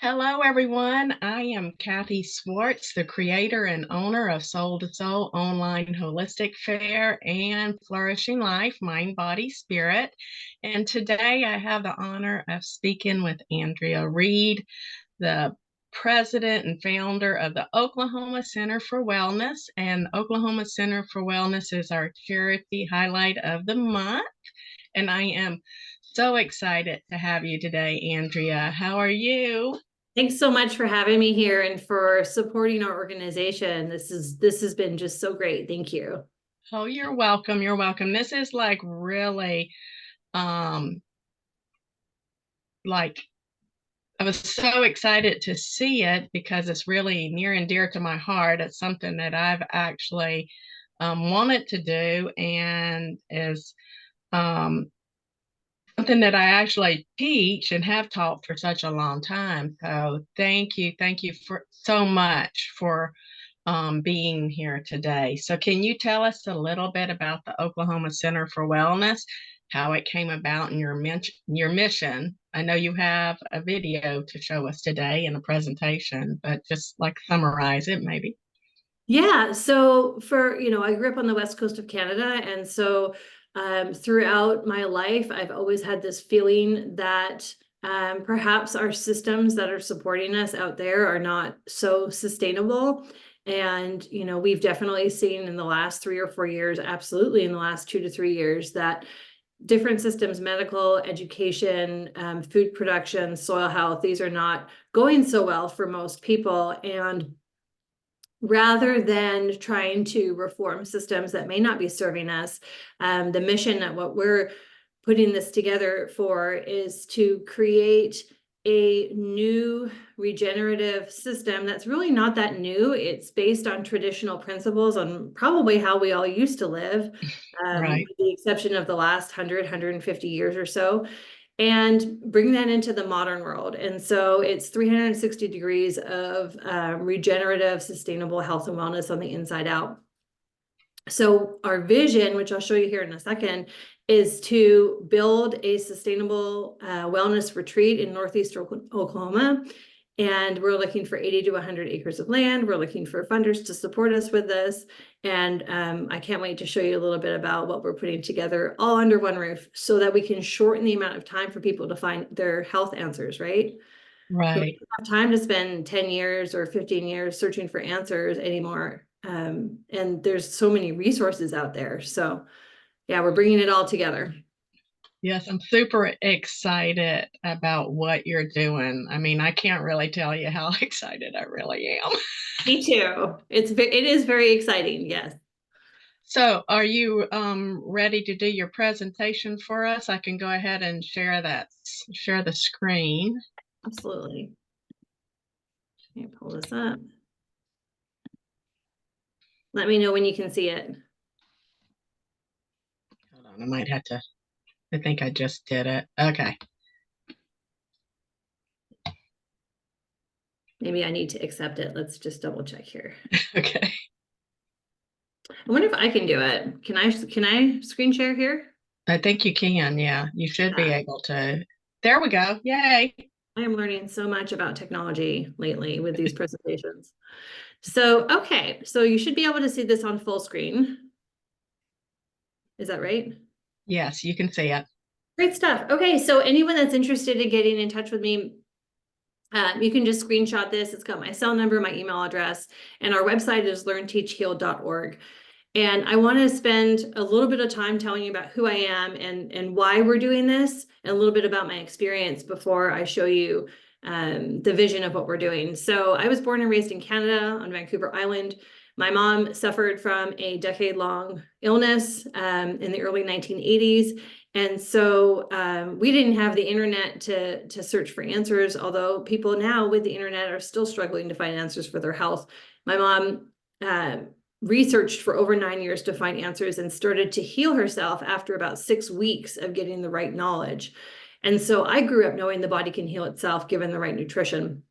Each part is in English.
Hello, everyone. I am Cathy Schwarz, the creator and owner of Soul to Soul Online Holistic Fair and Flourishing Life, Mind, Body, Spirit. And today I have the honor of speaking with Andrea Reed, the president and founder of the Oklahoma Center for Wellness. And Oklahoma Center for Wellness is our charity highlight of the month. And I am so excited to have you today, Andrea. How are you? Thanks so much for having me here and for supporting our organization. This has been just so great. Thank you. Oh, you're welcome. You're welcome. This is like really, um, like I was so excited to see it because it's really near and dear to my heart. It's something that I've actually wanted to do and is um, something that I actually teach and have taught for such a long time. So thank you for so much for being here today. So can you tell us a little bit about the Oklahoma Center for Wellness, how it came about and your mission? I know you have a video to show us today in a presentation, but just like summarize it maybe. Yeah, so I grew up on the west coast of Canada, and so throughout my life, I've always had this feeling that perhaps our systems that are supporting us out there are not so sustainable. And, we've definitely seen in the last 3 or 4 years, absolutely in the last 2 to 3 years, that different systems, medical, education, food production, soil health, these are not going so well for most people. And rather than trying to reform systems that may not be serving us, the mission that what we're putting this together for is to create a new regenerative system that's really not that new. It's based on traditional principles on probably how we all used to live, Right. with the exception of the last 150 years or so, and bring that into the modern world. And so it's 360 degrees of regenerative, sustainable health and wellness on the inside out. So our vision, which I'll show you here in a second, is to build a sustainable wellness retreat in Northeast Oklahoma. And we're looking for 80 to 100 acres of land. We're looking for funders to support us with this. And I can't wait to show you a little bit about what we're putting together all under one roof so that we can shorten the amount of time for people to find their health answers, right? We Right. don't have time to spend 10 years or 15 years searching for answers anymore. And there's so many resources out there. So yeah, we're bringing it all together. Yes, I'm super excited about what you're doing. I mean, I can't really tell you how excited I really am. Me too. It is very exciting. Yes, So, are you ready to do your presentation for us? I can go ahead and share the screen. absolutely. Let me pull this up. Let me know when you can see it. Hold on, I might have to, I think I just did it. Okay. Maybe I need to accept it. Let's just double check here. Okay. I wonder if I can do it. Can I screen share here? I think you can. Yeah, you should be Yeah. able to. There we go. Yay. I am learning so much about technology lately with these presentations. So, okay, so you should be able to see this on full screen. Is that right? Yes, you can see it. Great stuff. Okay, so anyone that's interested in getting in touch with me, you can just screenshot this. It's got my cell number, my email address, and our website is learnteachheal.org. And I want to spend a little bit of time telling you about who I am and why we're doing this, and a little bit about my experience before I show you the vision of what we're doing. So I was born and raised in Canada on Vancouver Island. My mom suffered from a decade-long illness in the early 1980s. And so we didn't have the internet to search for answers, although people now with the internet are still struggling to find answers for their health. My mom researched for over 9 years to find answers and started to heal herself after about 6 weeks of getting the right knowledge. And so I grew up knowing the body can heal itself given the right nutrition.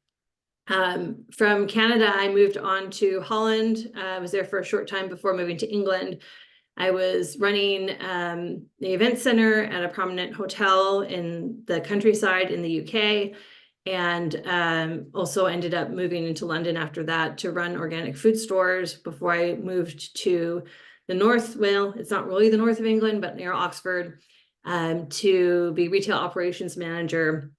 From Canada, I moved on to Holland. I was there for a short time before moving to England. I was running the event center at a prominent hotel in the countryside in the UK. and also ended up moving into London after that to run organic food stores before I moved to the north. Well, it's not really the north of England, but near Oxford, to be retail operations manager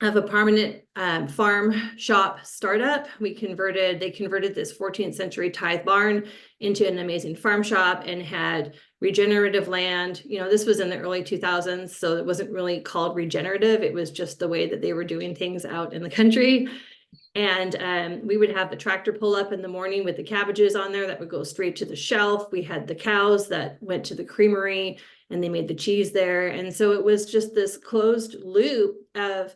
of a permanent farm shop startup. They converted this 14th century tithe barn into an amazing farm shop and had regenerative land. You know, this was in the early 2000s, so it wasn't really called regenerative. It was just the way that they were doing things out in the country. And we would have the tractor pull up in the morning with the cabbages on there that would go straight to the shelf. We had the cows that went to the creamery and they made the cheese there. And so it was just this closed loop of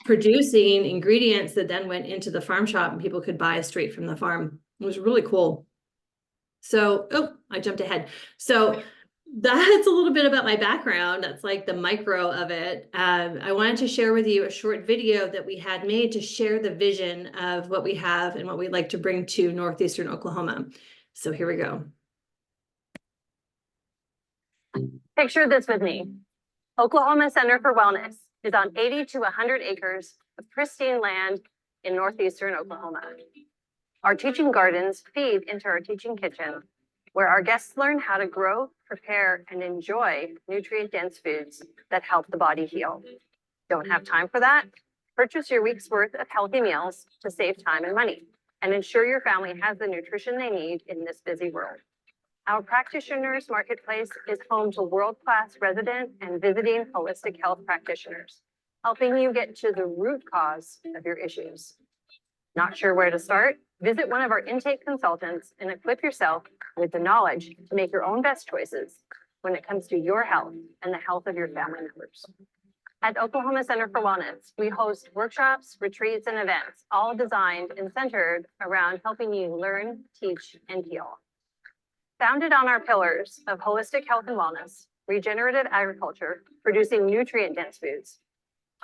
producing ingredients that then went into the farm shop and people could buy straight from the farm. It was really cool. So, oh, I jumped ahead. So that's a little bit about my background. That's like the micro of it. I wanted to share with you a short video that we had made to share the vision of what we have and what we'd like to bring to Northeastern Oklahoma. So here we go. Picture this with me. Oklahoma Center for Wellness is on 80 to 100 acres of pristine land in Northeastern Oklahoma. Our teaching gardens feed into our teaching kitchen, where our guests learn how to grow, prepare, and enjoy nutrient-dense foods that help the body heal. Don't have time for that? Purchase your week's worth of healthy meals to save time and money, and ensure your family has the nutrition they need in this busy world. Our practitioners marketplace is home to world-class resident and visiting holistic health practitioners, helping you get to the root cause of your issues. Not sure where to start? Visit one of our intake consultants and equip yourself with the knowledge to make your own best choices when it comes to your health and the health of your family members. At Oklahoma Center for Wellness, we host workshops, retreats, and events, all designed and centered around helping you learn, teach, and heal. Founded on our pillars of holistic health and wellness, regenerative agriculture, producing nutrient-dense foods,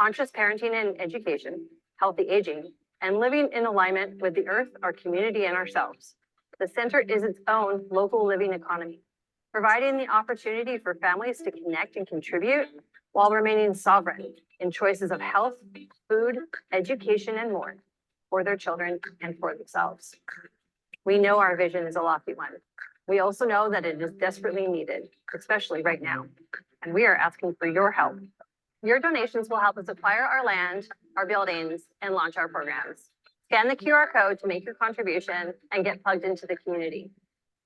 conscious parenting and education, healthy aging, and living in alignment with the earth, our community, and ourselves. The center is its own local living economy, providing the opportunity for families to connect and contribute while remaining sovereign in choices of health, food, education, and more for their children and for themselves. We know our vision is a lofty one. We also know that it is desperately needed, especially right now, and we are asking for your help. Your donations will help us acquire our land, our buildings, and launch our programs. Scan the QR code to make your contribution and get plugged into the community.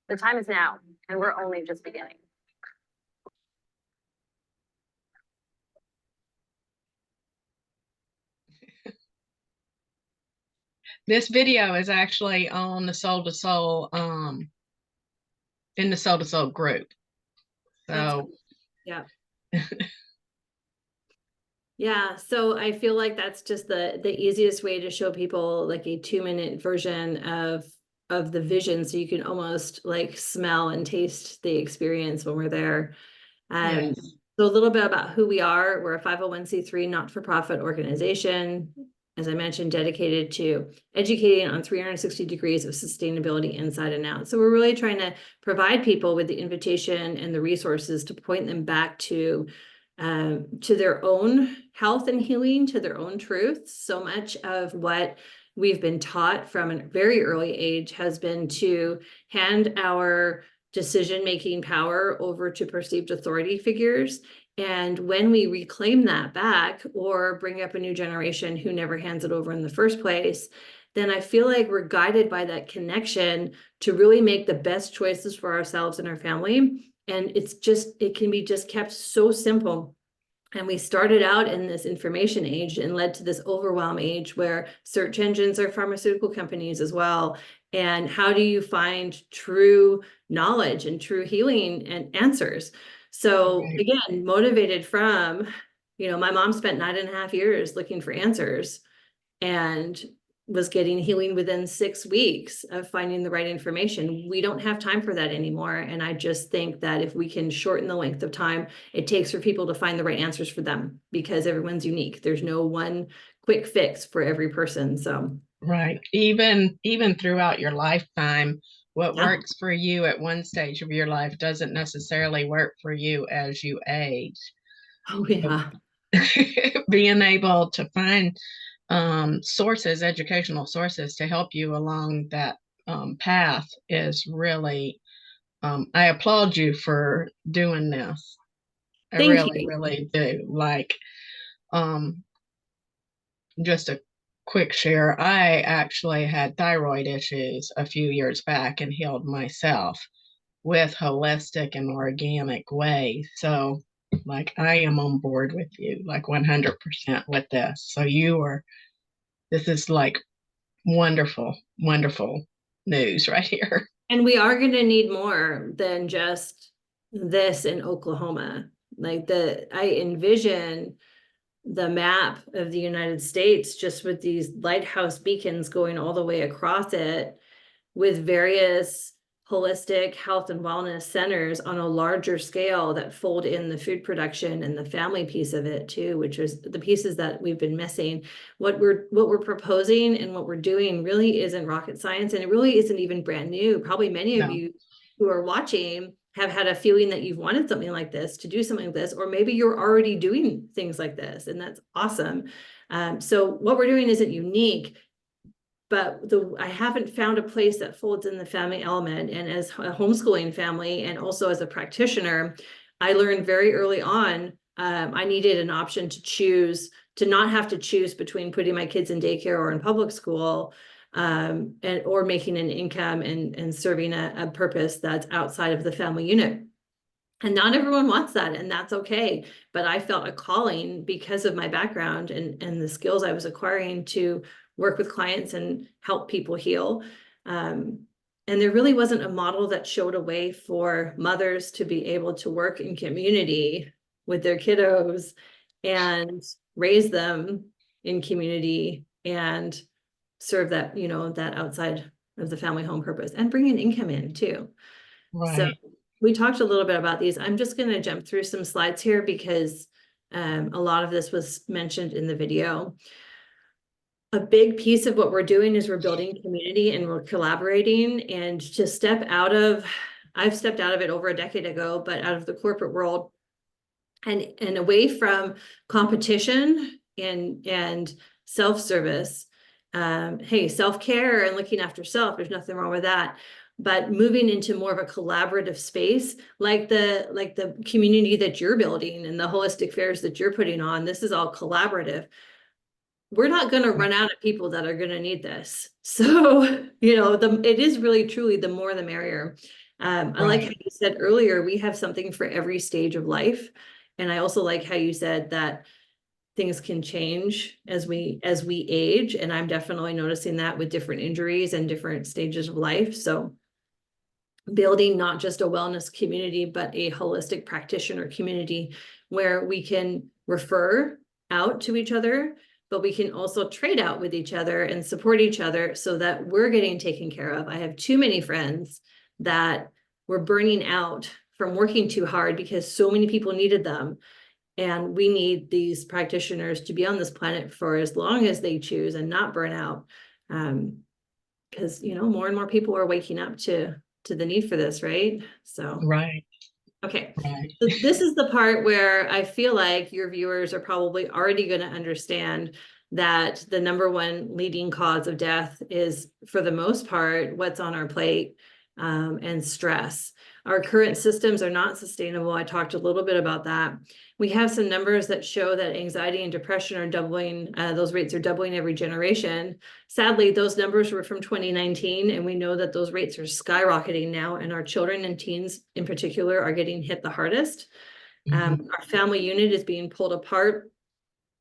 The time is now, and we're only just beginning. This video is actually on the Soul to Soul, in the Soul to Soul group. So, yeah. Yeah, so I feel like that's just the easiest way to show people like a 2-minute version of the vision, so you can almost like smell and taste the experience when we're there. yes. So a little bit about who we are. We're a 501c3 not-for-profit organization, as I mentioned, dedicated to educating on 360 degrees of sustainability inside and out. So we're really trying to provide people with the invitation and the resources to point them back to their own health and healing, to their own truth. So much of what we've been taught from a very early age has been to hand our decision-making power over to perceived authority figures. And when we reclaim that back or bring up a new generation who never hands it over in the first place, then I feel like we're guided by that connection to really make the best choices for ourselves and our family. And it can be just kept so simple. And we started out in this information age and led to this overwhelm age where search engines are pharmaceutical companies as well. And how do you find true knowledge and true healing and answers? So again, motivated from, my mom spent 9.5 years looking for answers and was getting healing within 6 weeks of finding the right information. We don't have time for that anymore. And I just think that if we can shorten the length of time it takes for people to find the right answers for them, because everyone's unique. There's no one quick fix for every person. So Right. Even throughout your lifetime, what yeah. works for you at one stage of your life doesn't necessarily work for you as you age. Oh yeah. being able to find sources, educational sources to help you along that path is really, I applaud you for doing this. I Thank really, you. really do. Like, um, just a quick share. I actually had thyroid issues a few years back and healed myself with holistic and organic ways. So, like, I am on board with you, like 100% with this. So, this is like wonderful, wonderful news right here. And we are going to need more than just this in Oklahoma. I envision the map of the United States just with these lighthouse beacons going all the way across it with various holistic health and wellness centers on a larger scale that fold in the food production and the family piece of it too, which is the pieces that we've been missing. What we're proposing and what we're doing really isn't rocket science, and it really isn't even brand new. Probably many of No, you who are watching have had a feeling that you've wanted something like this, to do something like this, or maybe you're already doing things like this, and that's awesome. So what we're doing isn't unique, but I haven't found a place that folds in the family element. And as a homeschooling family and also as a practitioner, I learned very early on, I needed an option to choose, to not have to choose between putting my kids in daycare or in public school, and or making an income and serving a purpose that's outside of the family unit. And not everyone wants that, and that's okay. But I felt a calling because of my background and the skills I was acquiring to work with clients and help people heal. And there really wasn't a model that showed a way for mothers to be able to work in community with their kiddos and raise them in community and serve that, that outside of the family home purpose and bring an income in too. So right, we talked a little bit about these. I'm just going to jump through some slides here because a lot of this was mentioned in the video. A big piece of what we're doing is we're building community and we're collaborating, and to step out of, I've stepped out of it over a decade ago, but out of the corporate world and away from competition and self-service. Hey, self-care and looking after self, there's nothing wrong with that. But moving into more of a collaborative space, like the community that you're building and the holistic fairs that you're putting on, this is all collaborative. We're not going to run out of people that are going to need this. So, it is really truly the more the merrier. I like how right, you said earlier, we have something for every stage of life. And I also like how you said that things can change as we age. And I'm definitely noticing that with different injuries and different stages of life. So building not just a wellness community, but a holistic practitioner community where we can refer out to each other, but we can also trade out with each other and support each other so that we're getting taken care of. I have too many friends that were burning out from working too hard because so many people needed them. And we need these practitioners to be on this planet for as long as they choose and not burn out. Because more and more people are waking up to the need for this, right? So, right, okay. right, So this is the part where I feel like your viewers are probably already going to understand that the number one leading cause of death is, for the most part, what's on our plate, and stress. Our current systems are not sustainable. I talked a little bit about that. We have some numbers that show that anxiety and depression are doubling. Those rates are doubling every generation. Sadly, those numbers were from 2019, and we know that those rates are skyrocketing now, and our children and teens in particular are getting hit the hardest. mhm, Our family unit is being pulled apart.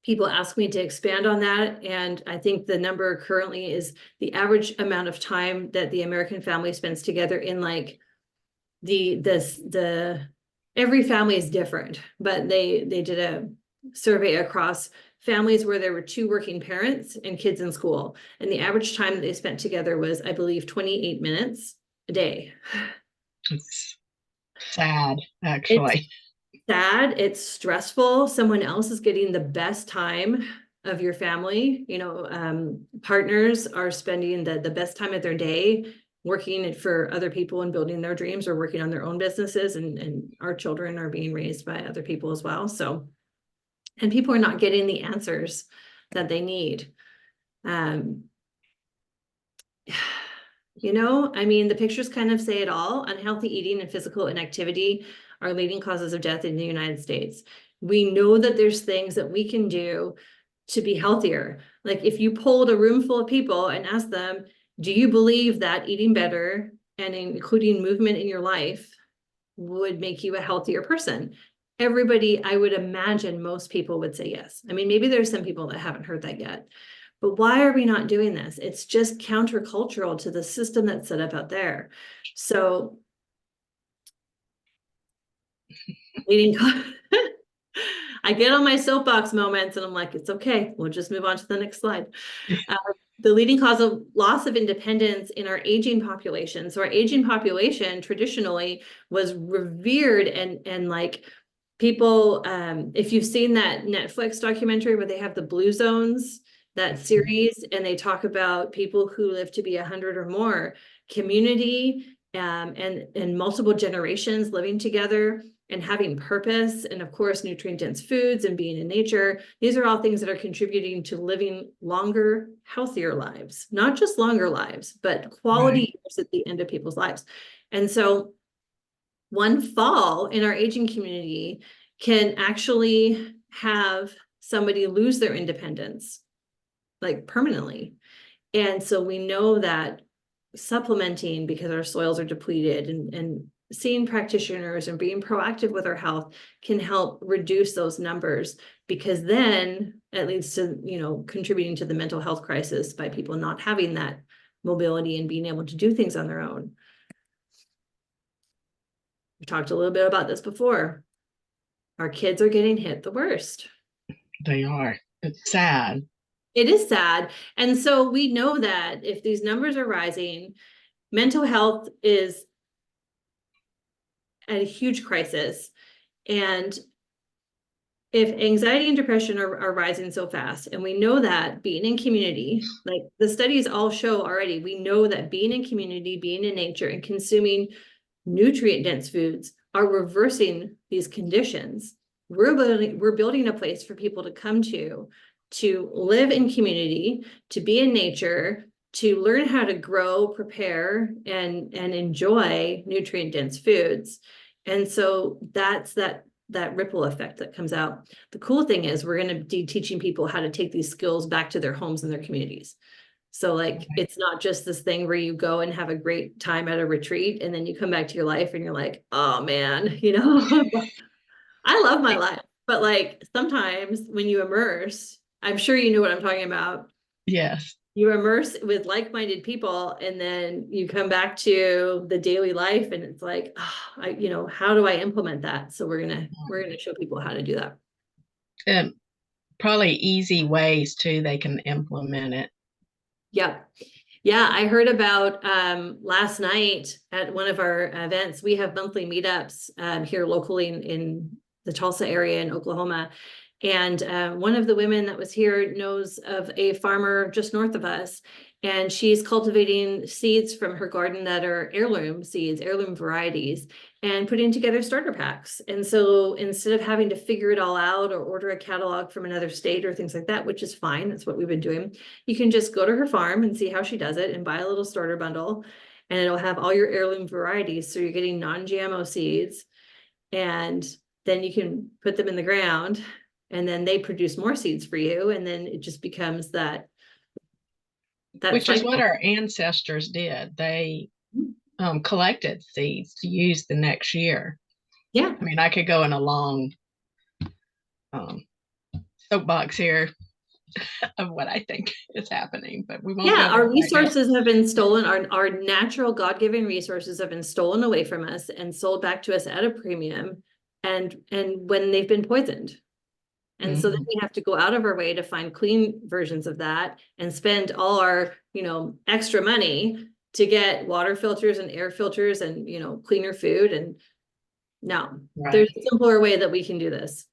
People ask me to expand on that, and I think the number currently is the average amount of time that the American family spends together in the every family is different, but they did a survey across families where there were two working parents and kids in school, and the average time that they spent together was, I believe, 28 minutes a day. it's sad, It's actually. sad, it's stressful. Someone else is getting the best time of your family. Partners are spending the best time of their day working for other people and building their dreams or working on their own businesses, and our children are being raised by other people as well. So and people are not getting the answers that they need. You know, I mean, the pictures kind of say it all. Unhealthy eating and physical inactivity are leading causes of death in the United States. We know that there's things that we can do to be healthier. Like if you polled a room full of people and asked them, do you believe that eating better and including movement in your life would make you a healthier person? Everybody, I would imagine most people would say yes. I mean, maybe there's some people that haven't heard that yet. But why are we not doing this? It's just countercultural to the system that's set up out there. So leading I get on my soapbox moments and I'm like, it's okay. We'll just move on to the next slide. The leading cause of loss of independence in our aging population. So our aging population traditionally was revered and like people, if you've seen that Netflix documentary where they have the blue zones, that series, and they talk about people who live to be 100 or more, community, and multiple generations living together and having purpose, and of course, nutrient-dense foods and being in nature. These are all things that are contributing to living longer, healthier lives, not just longer lives, but quality Right. years at the end of people's lives. And so one fall in our aging community can actually have somebody lose their independence, like permanently. And so we know that supplementing, because our soils are depleted, and seeing practitioners and being proactive with our health can help reduce those numbers, because then it leads to, you know, contributing to the mental health crisis by people not having that mobility and being able to do things on their own. We talked a little bit about this before. Our kids are getting hit the worst. They are. It's sad. It is sad. And so we know that if these numbers are rising, mental health is at a huge crisis. And if anxiety and depression are rising so fast, and we know that being in community, like the studies all show already, we know that being in community, being in nature, and consuming nutrient-dense foods are reversing these conditions. We're building a place for people to come to live in community, to be in nature, to learn how to grow, prepare, and enjoy nutrient-dense foods. And so that's that ripple effect that comes out. The cool thing is we're going to be teaching people how to take these skills back to their homes and their communities. So like, it's not just this thing where you go and have a great time at a retreat and then you come back to your life and you're like, oh man, you know, I love my life. But like sometimes when you immerse, I'm sure you know what I'm talking about. Yes. You immerse with like-minded people and then you come back to the daily life and it's like, oh, you know, how do I implement that? So we're gonna show people how to do that. And probably easy ways too, they can implement it. Yep. Yeah, I heard about last night at one of our events. We have monthly meetups here locally in the Tulsa area in Oklahoma. And one of the women that was here knows of a farmer just north of us, and she's cultivating seeds from her garden that are heirloom seeds, heirloom varieties, and putting together starter packs. And so instead of having to figure it all out or order a catalog from another state or things like that, which is fine, that's what we've been doing, you can just go to her farm and see how she does it and buy a little starter bundle, and it'll have all your heirloom varieties. So you're getting non-GMO seeds, and then you can put them in the ground and then they produce more seeds for you. And then it just becomes that Which is what cycle. our ancestors did. They collected seeds to use the next year. Yeah. I mean, I could go in a long um, soapbox here of what I think is happening, but we won't Yeah, go there our right now. resources have been stolen. Our natural God-given resources have been stolen away from us and sold back to us at a premium, and when they've been poisoned. And so then Mhm. we have to go out of our way to find clean versions of that and spend all our, you know, extra money to get water filters and air filters and, you know, cleaner food. And no, Right. there's a simpler way that we can do this.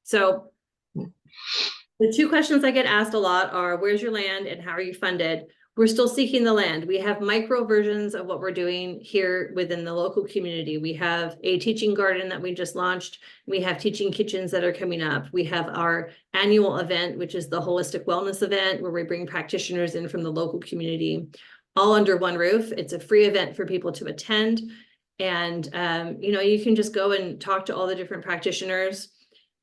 So the two questions I get asked a lot are, where's your land and how are you funded? We're still seeking the land. We have micro versions of what we're doing here within the local community. We have a teaching garden that we just launched. We have teaching kitchens that are coming up. We have our annual event, which is the holistic wellness event, where we bring practitioners in from the local community, all under one roof. It's a free event for people to attend. And, you can just go and talk to all the different practitioners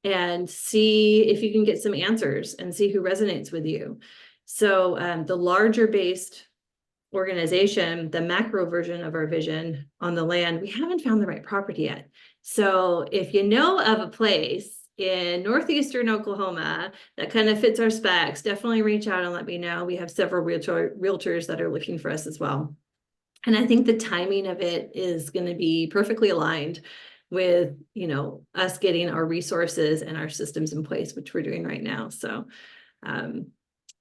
and see if you can get some answers and see who resonates with you. So the larger based organization, the macro version of our vision on the land, we haven't found the right property yet. So if you know of a place in northeastern Oklahoma that kind of fits our specs, definitely reach out and let me know. We have several realtors that are looking for us as well. And I think the timing of it is going to be perfectly aligned with, us getting our resources and our systems in place, which we're doing right now. So,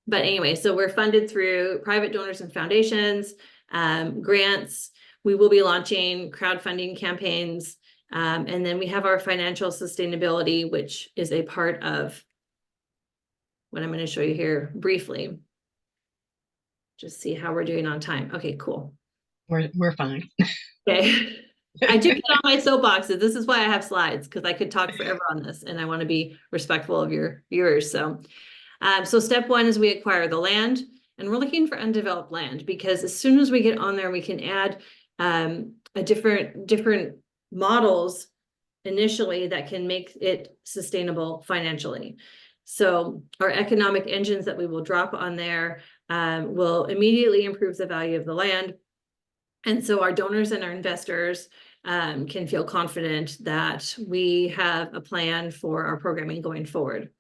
but anyway, so we're funded through private donors and foundations, grants. We will be launching crowdfunding campaigns. And then we have our financial sustainability, which is a part of what I'm going to show you here briefly. Just see how we're doing on time. Okay, cool. We're fine. Okay. I do get on my soapboxes. This is why I have slides, because I could talk forever on this, and I want to be respectful of your viewers. So step one is we acquire the land, and we're looking for undeveloped land, because as soon as we get on there, we can add a different models initially that can make it sustainable financially. So our economic engines that we will drop on there will immediately improve the value of the land. And so our donors and our investors can feel confident that we have a plan for our programming going forward.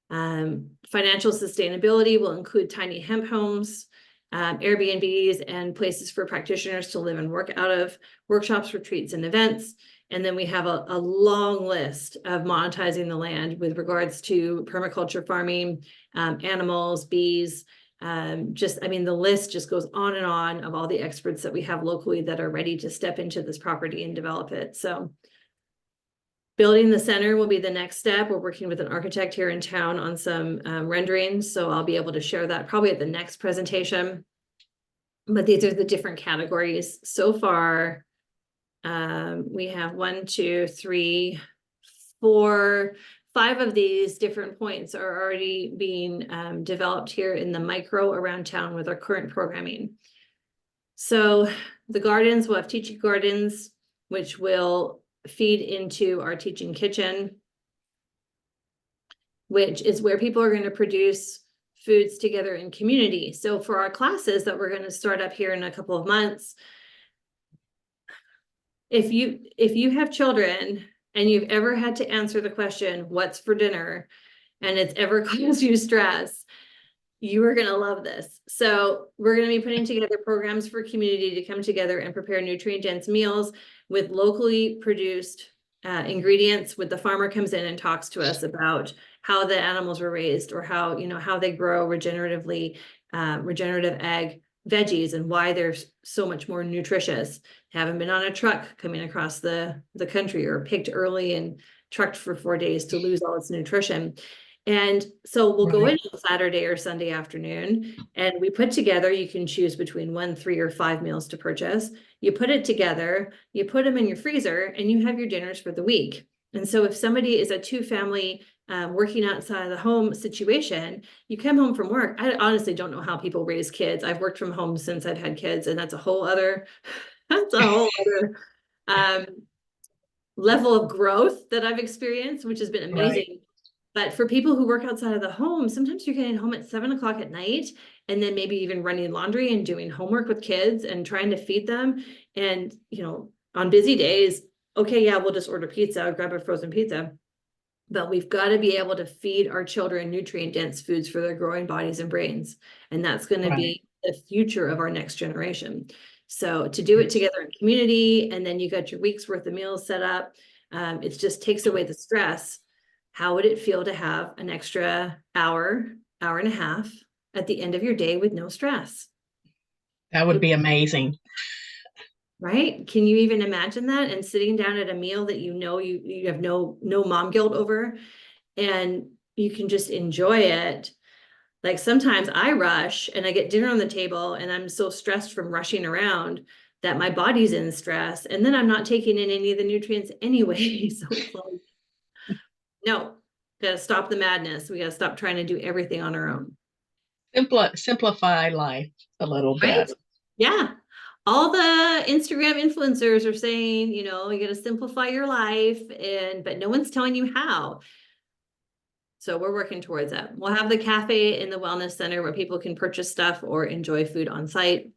Financial sustainability will include tiny hemp homes, Airbnbs, and places for practitioners to live and work out of, workshops, retreats, and events. And then we have a long list of monetizing the land with regards to permaculture farming, animals, bees, the list just goes on and on of all the experts that we have locally that are ready to step into this property and develop it. So building the center will be the next step. We're working with an architect here in town on some renderings, so I'll be able to share that probably at the next presentation. But these are the different categories. So far, we have 1, 2, 3, 4, 5 of these different points are already being developed here in the micro around town with our current programming. So the gardens, will have teaching gardens, which will feed into our teaching kitchen, which is where people are going to produce foods together in community. So for our classes that we're going to start up here in a couple of months, if you have children and you've ever had to answer the question, what's for dinner, and it's ever caused you stress, you are going to love this. So we're going to be putting together programs for community to come together and prepare nutrient-dense meals with locally produced ingredients. With the farmer comes in and talks to us about how the animals were raised, or how they grow regeneratively, regenerative ag veggies, and why they're so much more nutritious. Haven't been on a truck coming across the country, or picked early and trucked for 4 days to lose all its nutrition. And so we'll go in on Saturday or Sunday afternoon, and we put together, you can choose between 1, 3, or 5 meals to purchase. You put it together, you put them in your freezer, and you have your dinners for the week. And so if somebody is a 2-family working outside of the home situation, you come home from work. I honestly don't know how people raise kids. I've worked from home since I've had kids, and that's a whole other level of growth that I've experienced, which has been amazing. Right. But for people who work outside of the home, sometimes you're getting home at 7 o'clock at night, and then maybe even running laundry and doing homework with kids and trying to feed them. And, on busy days, okay, yeah, we'll just order pizza, grab a frozen pizza. But we've got to be able to feed our children nutrient-dense foods for their growing bodies and brains. And that's going to be the future of our next generation. So to do it together in community, and then you got your week's worth of meals set up, it just takes away the stress. How would it feel to have an extra hour and a half at the end of your day with no stress? That would be amazing. Right? Can you even imagine that? And sitting down at a meal that you have no mom guilt over, and you can just enjoy it. Like sometimes I rush and I get dinner on the table and I'm so stressed from rushing around that my body's in stress, and then I'm not taking in any of the nutrients anyway. So it's like, no, gotta stop the madness. We gotta stop trying to do everything on our own. Simplify life a little Right? bit. Yeah. All the Instagram influencers are saying, you know, you got to simplify your life, and but no one's telling you how. So we're working towards that. We'll have the cafe in the wellness center where people can purchase stuff or enjoy food on site.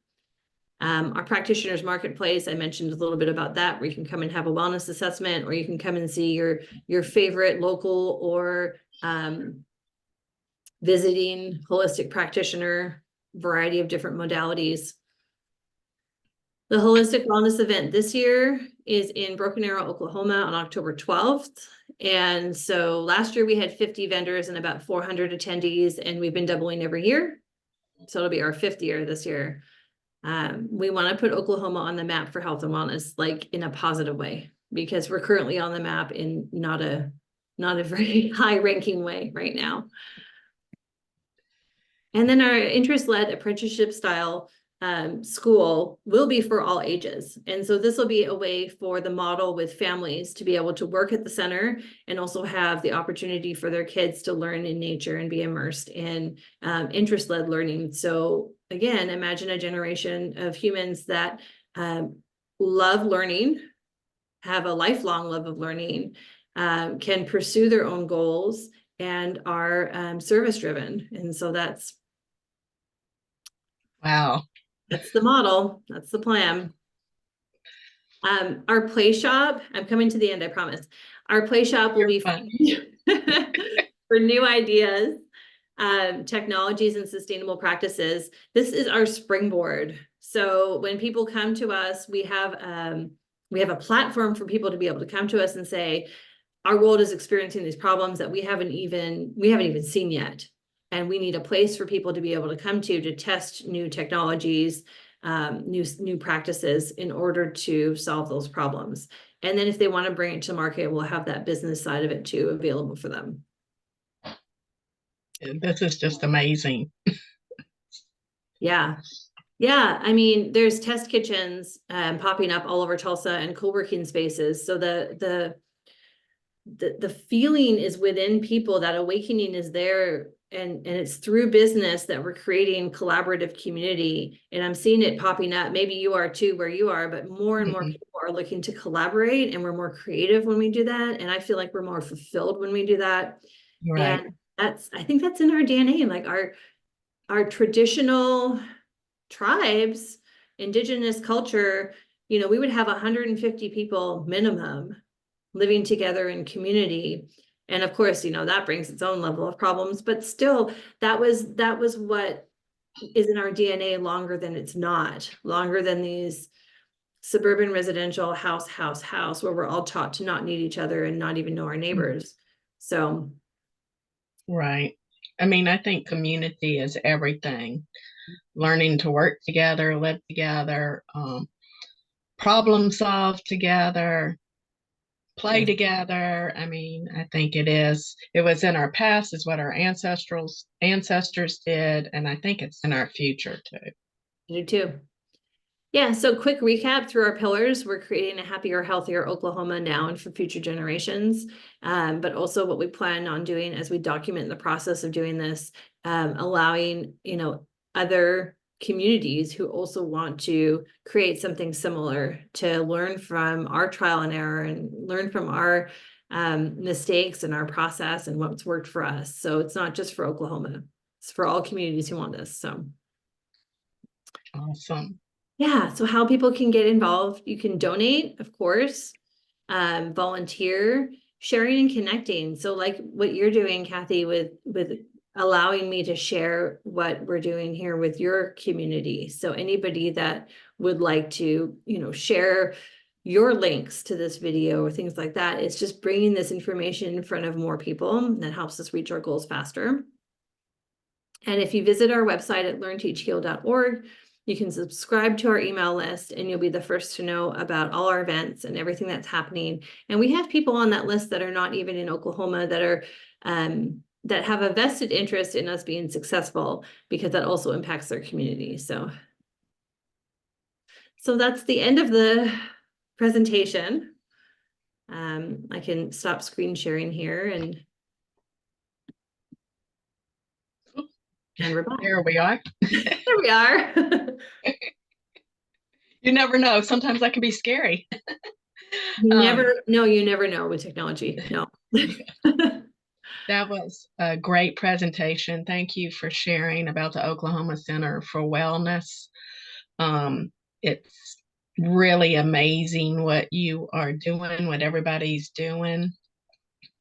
Our practitioners marketplace, I mentioned a little bit about that, where you can come and have a wellness assessment, or you can come and see your favorite local or visiting holistic practitioner, variety of different modalities. The Holistic Wellness event this year is in Broken Arrow, Oklahoma on October 12th. And so last year we had 50 vendors and about 400 attendees, and we've been doubling every year. So it'll be our 5th year this year. We want to put Oklahoma on the map for health and wellness, like in a positive way, because we're currently on the map in not a very high ranking way right now. And then our interest-led apprenticeship style school will be for all ages. And so this will be a way for the model with families to be able to work at the center and also have the opportunity for their kids to learn in nature and be immersed in interest-led learning. So again, imagine a generation of humans that love learning, have a lifelong love of learning, can pursue their own goals, and are service driven. And so Wow. that's the model. That's the plan. Our play shop, I'm coming to the end, I promise. Our play shop will You're be funny. for new ideas, technologies, and sustainable practices. This is our springboard. So when people come to us, we have a platform for people to be able to come to us and say, our world is experiencing these problems that we haven't even seen yet. And we need a place for people to be able to come to test new technologies, new practices in order to solve those problems. And then if they want to bring it to market, we'll have that business side of it too available for them. This is just amazing. Yeah. Yeah, I mean, there's test kitchens popping up all over Tulsa and co-working spaces. So the feeling is within people, that awakening is there, and it's through business that we're creating collaborative community. And I'm seeing it popping up. Maybe you are too where you are, but more and more people are looking to collaborate, and we're more creative when we do that. And I feel like we're more fulfilled when we do that. Right. And I think that's in our DNA. Like our traditional tribes, indigenous culture, you know, we would have 150 people minimum living together in community. And of course, you know, that brings its own level of problems, but still, that was what is in our DNA longer than these suburban residential house, where we're all taught to not need each other and not even know our neighbors. So Right. I mean, I think community is everything. Learning to work together, live together, problem solve together, play yes, together. I mean, I think it was in our past, is what our ancestors did, and I think it's in our future too. I do too. Yeah, so quick recap through our pillars. We're creating a happier, healthier Oklahoma now and for future generations. But also what we plan on doing as we document the process of doing this, allowing, you know, other communities who also want to create something similar to learn from our trial and error and learn from our mistakes and our process and what's worked for us. So it's not just for Oklahoma, it's for all communities who want this. So Awesome. yeah, so how people can get involved, you can donate, of course, volunteer, sharing and connecting. So like what you're doing, Cathy, with allowing me to share what we're doing here with your community. So anybody that would like to, you know, share your links to this video or things like that, it's just bringing this information in front of more people that helps us reach our goals faster. And if you visit our website at learnteachheal.org, you can subscribe to our email list, and you'll be the first to know about all our events and everything that's happening. And we have people on that list that are not even in Oklahoma, that are that have a vested interest in us being successful, because that also impacts their community. So that's the end of the presentation. I can stop screen sharing here and we're back. There we are. There we are. You never know. Sometimes that can be scary. You never know with technology. No. That was a great presentation. Thank you for sharing about the Oklahoma Center for Wellness. It's really amazing what you are doing, what everybody's doing.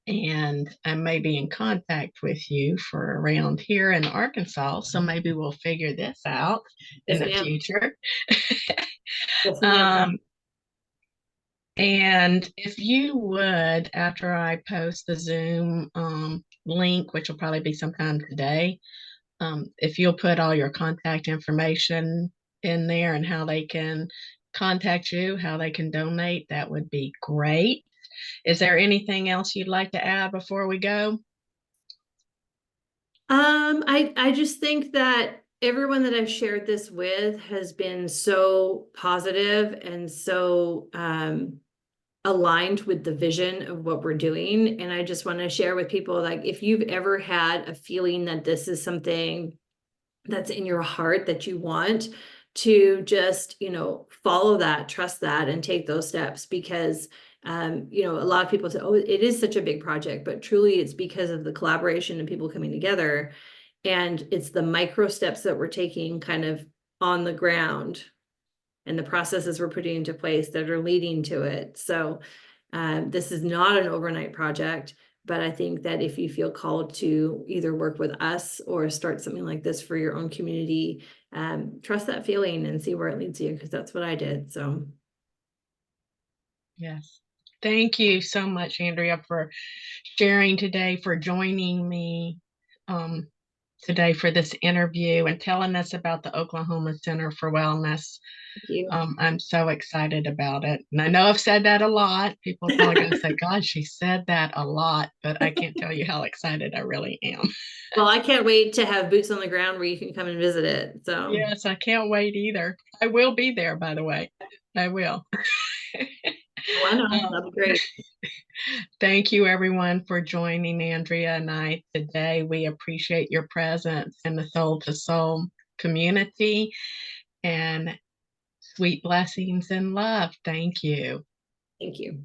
And I may be in contact with you for around here in Arkansas. So maybe we'll figure this out in Yes, the ma'am. future. Yes, ma'am. And if you would, after I post the Zoom link, which will probably be sometime today, if you'll put all your contact information in there and how they can contact you, how they can donate, that would be great. Is there anything else you'd like to add before we go? I just think that everyone that I've shared this with has been so positive and so aligned with the vision of what we're doing. And I just want to share with people, like, if you've ever had a feeling that this is something that's in your heart that you want to just, follow that, trust that, and take those steps, because a lot of people say, oh, it is such a big project, but truly it's because of the collaboration and people coming together. And it's the micro steps that we're taking kind of on the ground and the processes we're putting into place that are leading to it. So this is not an overnight project, but I think that if you feel called to either work with us or start something like this for your own community, trust that feeling and see where it leads you, because that's what I did. So Yes. Thank you so much, Andrea, for sharing today, for joining me today for this interview and telling us about the Oklahoma Center for Wellness. thank you. I'm so excited about it. And I know I've said that a lot. People are probably going to say, God, she said that a lot, but I can't tell you how excited I really am. Well, I can't wait to have boots on the ground where you can come and visit it. So Yes, I can't wait either. I will be there, by the way. I will. why not? Um, That'd be great. Thank you, everyone, for joining Andrea and I today. We appreciate your presence in the Soul to Soul community, and sweet blessings and love. Thank you. Thank you.